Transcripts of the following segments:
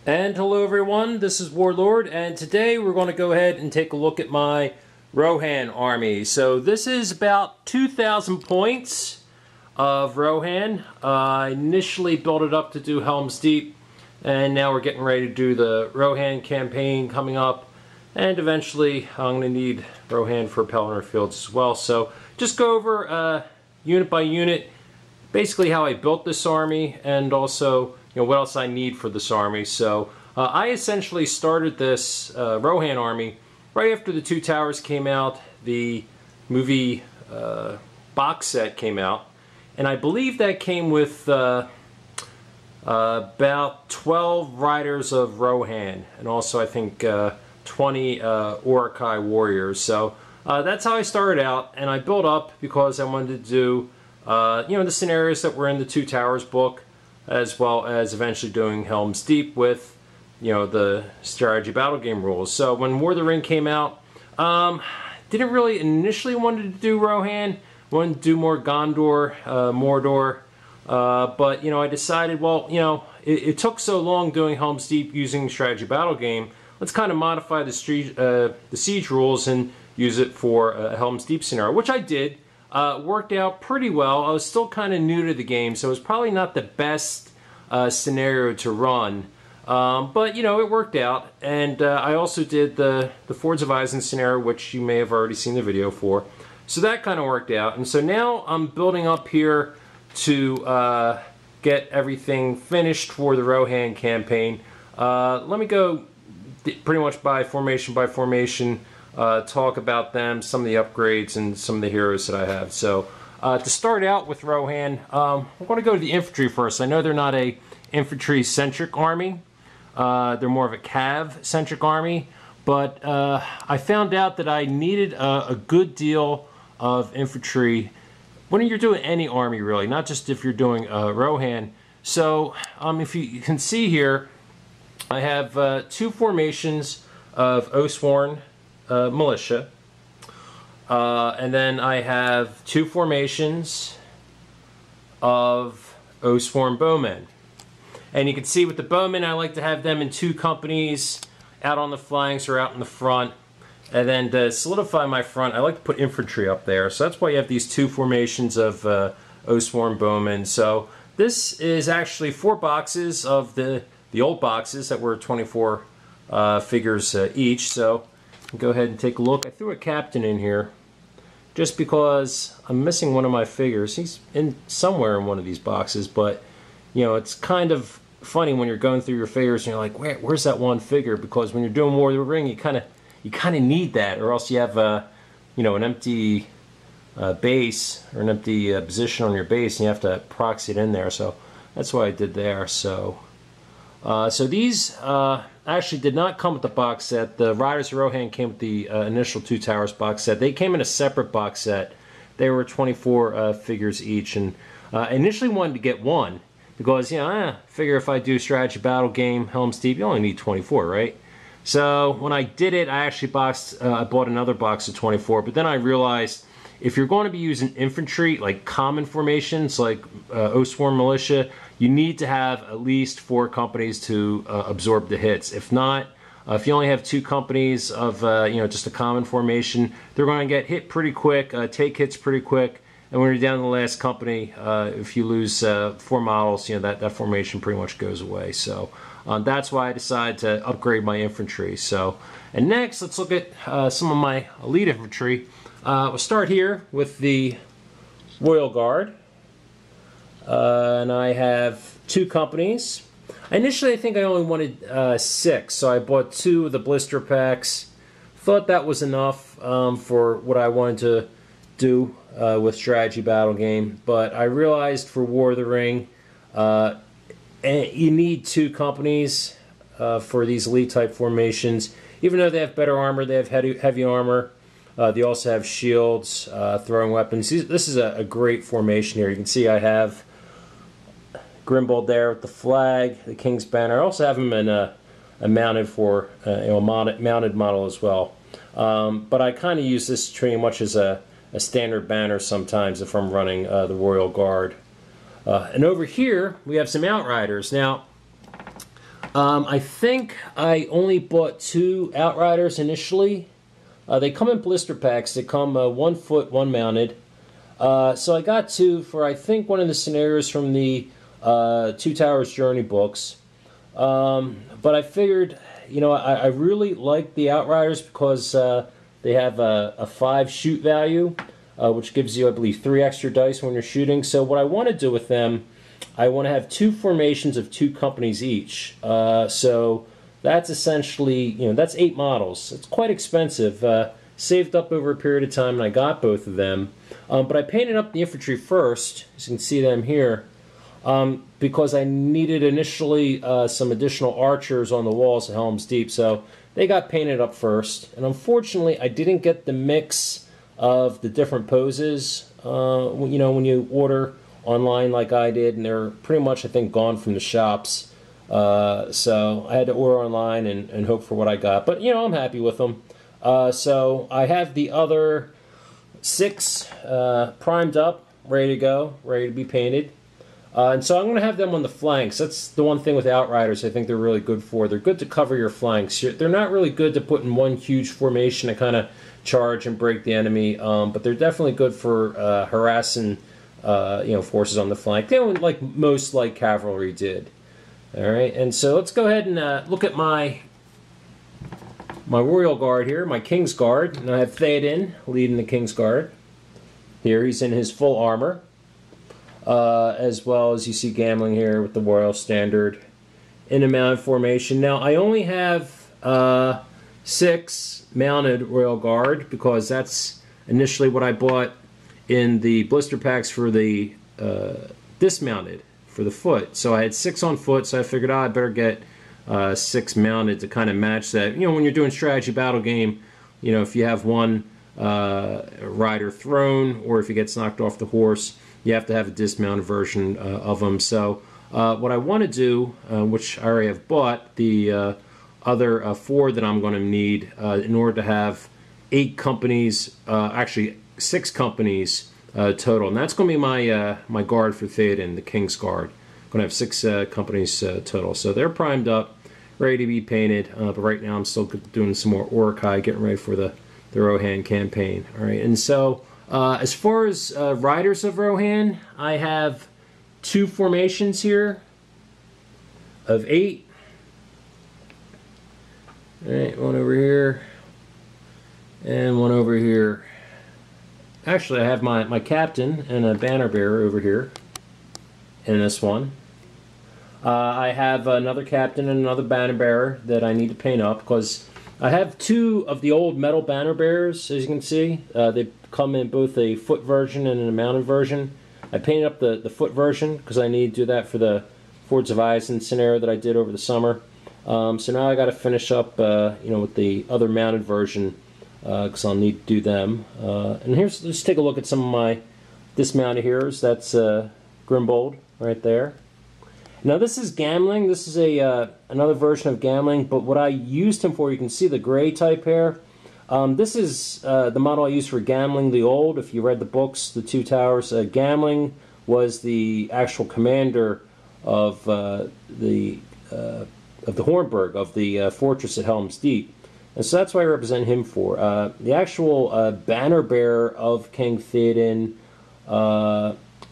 And hello everyone, this is Warlord, and today we're going to go ahead and take a look at my Rohan army. So this is about 2,000 points of Rohan. I initially built it up to do Helm's Deep, and now we're getting ready to do the Rohan campaign coming up, and eventually I'm going to need Rohan for Pelennor Fields as well. So just go over unit by unit, basically how I built this army, and also what else I need for this army. So I essentially started this Rohan army right after the Two Towers came out. The movie box set came out, and I believe that came with about 12 riders of Rohan, and also I think 20 Uruk-hai warriors. So that's how I started out, and I built up because I wanted to do the scenarios that were in the Two Towers book, as well as eventually doing Helm's Deep with the strategy battle game rules. So when War of the Ring came out, didn't really initially wanted to do Rohan, wanted to do more Gondor, Mordor, but I decided, well, it took so long doing Helm's Deep using strategy battle game, let's kind of modify the siege rules and use it for a Helm's Deep scenario, which I did. Worked out pretty well. I was still kind of new to the game, so it was probably not the best scenario to run. But, it worked out. And I also did the Fords of Isen scenario, which you may have already seen the video for. So that kind of worked out. And so now I'm building up here to get everything finished for the Rohan campaign. Let me go pretty much by formation, talk about them, some of the upgrades, and some of the heroes that I have. So to start out with Rohan, we're going to go to the infantry first. I know they're not a infantry-centric army. They're more of a cav-centric army, but I found out that I needed a good deal of infantry when you're doing any army, really, not just if you're doing Rohan. So if you can see here, I have two formations of Oathsworn militia, and then I have two formations of Oathsworn bowmen. And you can see with the bowmen, I like to have them in two companies, out on the flanks or out in the front. And then to solidify my front, I like to put infantry up there. So that's why you have these two formations of Oathsworn bowmen. So this is actually 4 boxes of the old boxes that were 24 figures each. So go ahead and take a look. I threw a captain in here just because I'm missing one of my figures. He's in somewhere in one of these boxes, but it's kind of funny when you're going through your figures and you're like, where's that one figure? Because when you're doing War of the Ring, you kind of need that, or else you have an empty base or an empty position on your base, and you have to proxy it in there. So that's what I did there. So these actually did not come with the box set. The Riders of Rohan came with the initial Two Towers box set. They came in a separate box set. They were 24 figures each, and I initially wanted to get one because I figure if I do strategy battle game Helm's Deep, you only need 24, right? So when I did it, I actually I bought another box of 24, but then I realized if you're going to be using infantry, like common formations, like Oathsworn militia, you need to have at least 4 companies to absorb the hits. If not, if you only have 2 companies of just a common formation, they're going to get hit pretty quick, take hits pretty quick, and when you're down to the last company, if you lose 4 models, that formation pretty much goes away. So that's why I decided to upgrade my infantry. So, and next, let's look at some of my elite infantry. We'll start here with the Royal Guard, and I have 2 companies. Initially, I think I only wanted 6, so I bought 2 of the blister packs. Thought that was enough for what I wanted to do with strategy battle game, but I realized for War of the Ring, you need 2 companies for these elite type formations. Even though they have better armor, they have heavy armor. They also have shields, throwing weapons. This is a great formation here. You can see I have Grimbold there with the flag, the King's Banner. I also have him in a mounted for mounted model as well. But I kind of use this pretty much as a standard banner sometimes if I'm running the Royal Guard. And over here we have some Outriders. Now I think I only bought 2 Outriders initially. They come in blister packs. They come 1 foot, 1 mounted. So I got 2 for, I think, one of the scenarios from the Two Towers Journey books. But I figured, you know, I really like the Outriders because they have a 5 shoot value, which gives you, I believe, 3 extra dice when you're shooting. So what I want to do with them, I want to have 2 formations of 2 companies each. So that's essentially, you know, that's 8 models. It's quite expensive. Saved up over a period of time, and I got both of them. But I painted up the infantry first, as you can see them here, because I needed initially some additional archers on the walls at Helm's Deep. So they got painted up first. And unfortunately, I didn't get the mix of the different poses. You know, when you order online like I did, and they're pretty much, I think, gone from the shops. So I had to order online and hope for what I got. But, you know, I'm happy with them. So I have the other 6 primed up, ready to go, ready to be painted. And so I'm going to have them on the flanks. That's the one thing with Outriders I think they're really good for. They're good to cover your flanks. They're not really good to put in one huge formation to kind of charge and break the enemy, but they're definitely good for harassing you know, forces on the flank. They don't, like most light cavalry did. All right, and so let's go ahead and look at my Royal Guard here, my King's Guard. And I have Theoden leading the King's Guard. Here he's in his full armor, as well as you see Gamling here with the Royal Standard in a mounted formation. Now I only have 6 mounted Royal Guard because that's initially what I bought in the blister packs for the dismounted for the foot. So I had 6 on foot, so I figured, oh, I better get 6 mounted to kind of match that. You know, when you're doing strategy battle game, you know, if you have one rider thrown or if he gets knocked off the horse, you have to have a dismounted version of them. So what I want to do, which I already have bought, the other 4 that I'm going to need in order to have 8 companies, actually 6 companies total. And that's going to be my my guard for Theoden, the King's Guard. I'm going to have 6 companies total. So they're primed up, ready to be painted. But right now I'm still doing some more Urukai, getting ready for the Rohan campaign. All right, and so as far as riders of Rohan, I have 2 formations here of 8. All right, one over here and one over here. Actually, I have my captain and a banner bearer over here in this one. I have another captain and another banner bearer that I need to paint up because I have 2 of the old metal banner bearers, as you can see. They come in both a foot version and a mounted version. I painted up the foot version because I need to do that for the Fords of Isen scenario that I did over the summer. So now I got to finish up, you know, with the other mounted version because I'll need to do them. And let's take a look at some of my dismounted heroes. That's Grimbold right there. Now this is Gamling. This is another version of Gamling, but what I used him for, you can see the gray type hair. This is the model I used for Gamling the Old. If you read the books, The Two Towers, Gamling was the actual commander of the Hornburg, of the fortress at Helm's Deep. And so that's what I represent him for. The actual banner bearer of King Theoden,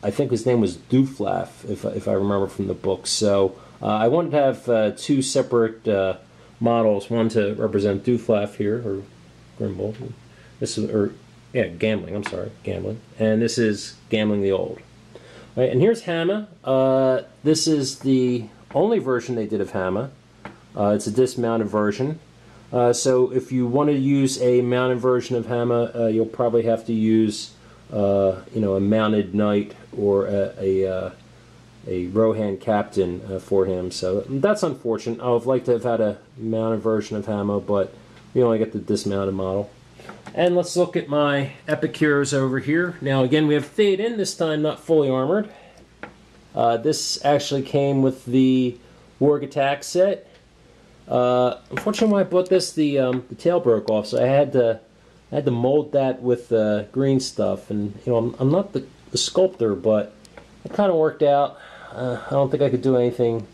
I think his name was Duflaf, if I remember from the book. So I wanted to have 2 separate models, one to represent Duflaf here, or Grimbold. This is, or yeah, Gamling. I'm sorry, Gamling. And this is Gamling the Old. All right, and here's Hamma. This is the only version they did of Hamma. It's a dismounted version. So if you want to use a mounted version of Hamma, you'll probably have to use you know, a mounted knight or a Rohan captain for him. So that's unfortunate. I would have liked to have had a mounted version of Hamma, but we only get the dismounted model. And let's look at my epic heroes over here. Now again, we have Theoden, this time not fully armored. This actually came with the Warg Attack set. Unfortunately, when I bought this, the tail broke off, so I had to mold that with green stuff. And you know, I'm not the sculptor, but it kind of worked out. I don't think I could do anything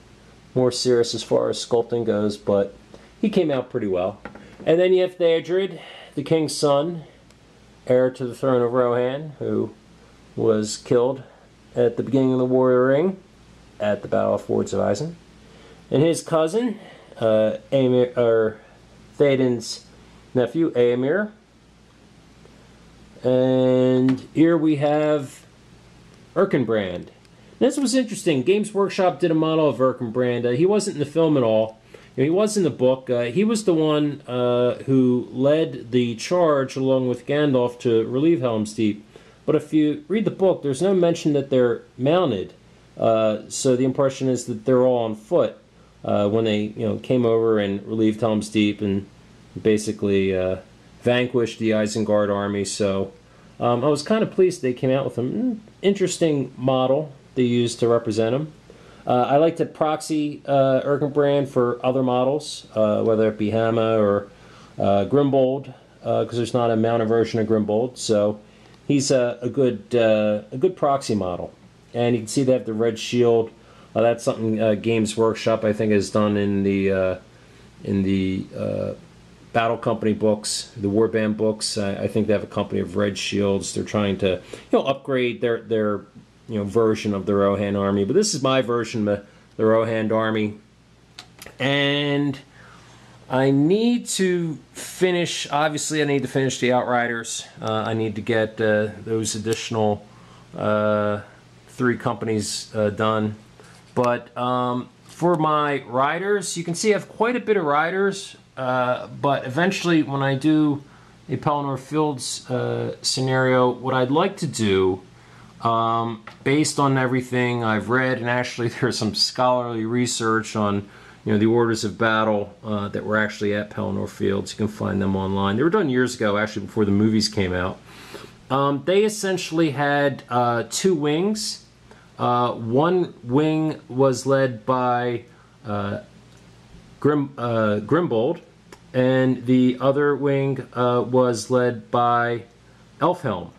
more serious as far as sculpting goes, but he came out pretty well. And then you have Theodred, the king's son, heir to the throne of Rohan, who was killed at the beginning of the War of the Ring at the Battle of Fords of Isen. And his cousin, Theoden's nephew, Éomer. And here we have Erkenbrand. This was interesting. Games Workshop did a model of Erkenbrand. He wasn't in the film at all. He was in the book. He was the one who led the charge along with Gandalf to relieve Helm's Deep. But if you read the book, there's no mention that they're mounted. So the impression is that they're all on foot when they came over and relieved Helm's Deep and basically vanquished the Isengard army. So I was kind of pleased they came out with an interesting model they used to represent him. I like to proxy Erkenbrand for other models, whether it be Hama or Grimbold, because there's not a mounted version of Grimbold. So he's a good proxy model. And you can see they have the red shield. That's something Games Workshop I think has done in the Battle Company books, the Warband books. I think they have a company of red shields. They're trying to upgrade their version of the Rohan army. But this is my version of the Rohan army. And I need to finish, obviously I need to finish the Outriders. I need to get those additional 3 companies done. But for my riders, you can see I have quite a bit of riders. But eventually when I do a Pelennor Fields scenario, what I'd like to do, based on everything I've read, and actually there's some scholarly research on the orders of battle that were actually at Pelennor Fields. You can find them online. They were done years ago, actually before the movies came out. They essentially had 2 wings. One wing was led by Grimbold, and the other wing was led by Elfhelm.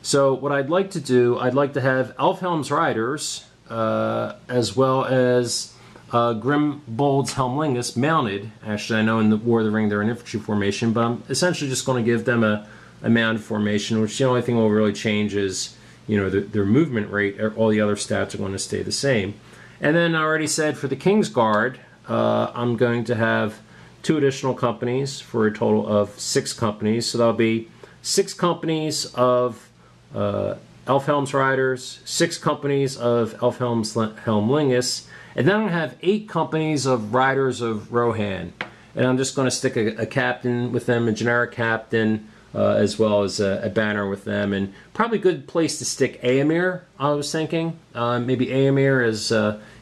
So what I'd like to do, I'd like to have Elfhelm's riders as well as Grimbold's Helmlingus mounted. Actually, I know in the War of the Ring they're an infantry formation, but I'm essentially just going to give them a mounted formation, which the only thing will really change is their movement rate. All the other stats are going to stay the same. And then I already said for the King's Guard, I'm going to have 2 additional companies for a total of 6 companies. So that'll be 6 companies of Elfhelm's riders, 6 companies of Elfhelm's Helmlingus, and then I'm going to have 8 companies of riders of Rohan. And I'm just going to stick a captain with them, a generic captain, as well as a banner with them. And probably a good place to stick Éomer, I was thinking. Maybe Éomer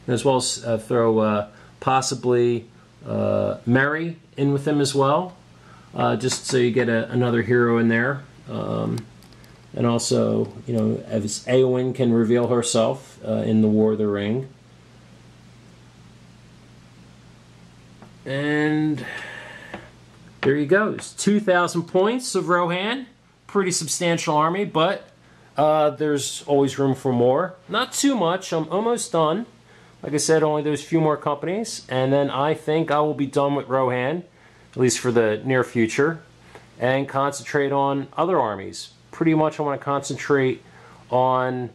as well as throw possibly Merry in with them as well, just so you get another hero in there. And also, as Éowyn can reveal herself in the War of the Ring. And there you go. It's 2,000 points of Rohan. Pretty substantial army, but there's always room for more. Not too much. I'm almost done. Like I said, only those few more companies, and then I think I will be done with Rohan, at least for the near future, and concentrate on other armies. Pretty much I want to concentrate on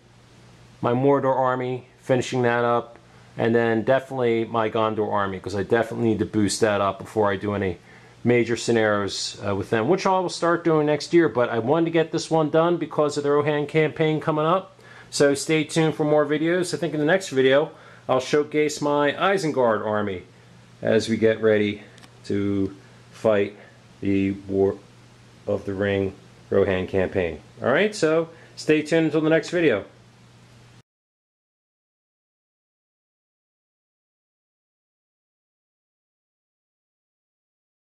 my Mordor army, finishing that up, and then definitely my Gondor army, because I definitely need to boost that up before I do any major scenarios with them, which I will start doing next year. But I wanted to get this one done because of the Rohan campaign coming up. So stay tuned for more videos. I think in the next video I'll showcase my Isengard army as we get ready to fight the War of the Ring Rohan campaign. Alright, so stay tuned until the next video.